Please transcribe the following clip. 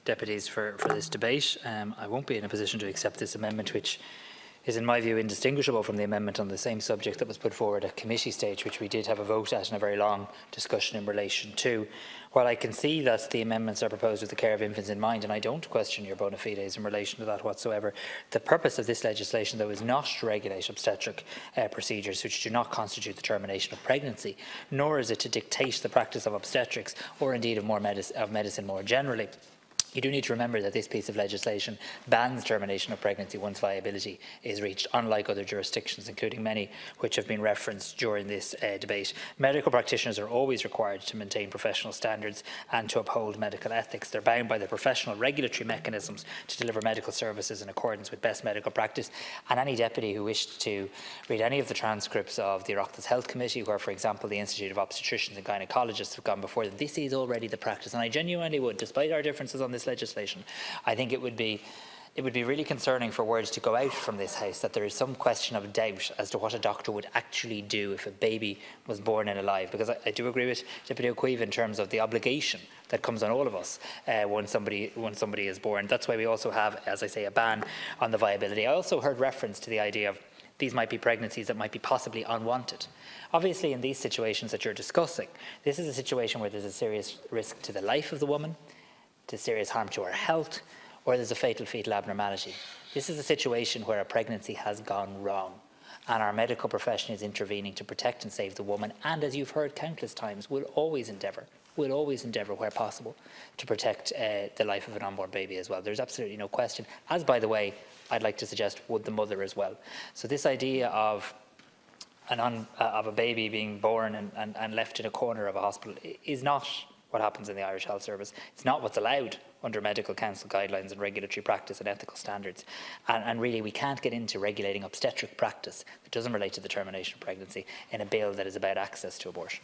deputies for this debate. I won't be in a position to accept this amendment, which is in my view indistinguishable from the amendment on the same subject that was put forward at committee stage, which we did have a vote at and a very long discussion in relation to. While I can see that the amendments are proposed with the care of infants in mind, and I don't question your bona fides in relation to that whatsoever, the purpose of this legislation, though, is not to regulate obstetric procedures which do not constitute the termination of pregnancy, nor is it to dictate the practice of obstetrics or indeed of medicine more generally. You do need to remember that this piece of legislation bans termination of pregnancy once viability is reached, unlike other jurisdictions, including many which have been referenced during this debate. Medical practitioners are always required to maintain professional standards and to uphold medical ethics. They're bound by the professional regulatory mechanisms to deliver medical services in accordance with best medical practice. And any deputy who wished to read any of the transcripts of the Oireachtas Health Committee, where, for example, the Institute of Obstetricians and Gynaecologists have gone before them, this is already the practice. And I genuinely would, despite our differences on this legislation, I think it would be really concerning for words to go out from this House that there is some question of doubt as to what a doctor would actually do if a baby was born in alive, because I do agree with Deputy O'Keefe in terms of the obligation that comes on all of us when somebody is born. That's why we also have, as I say, a ban on the viability. I also heard reference to the idea of these might be pregnancies that might be possibly unwanted. Obviously, in these situations that you're discussing, this is a situation where there's a serious risk to the life of the woman, to serious harm to her health, or there's a fatal fetal abnormality. This is a situation where a pregnancy has gone wrong, and our medical profession is intervening to protect and save the woman, and as you've heard countless times, will always endeavour where possible to protect the life of an unborn baby as well. There's absolutely no question, as by the way, I'd like to suggest would the mother as well. So this idea of a baby being born and left in a corner of a hospital is not what happens in the Irish Health Service. It's not what's allowed under medical council guidelines and regulatory practice and ethical standards. And really, we can't get into regulating obstetric practice that doesn't relate to the termination of pregnancy in a bill that is about access to abortion.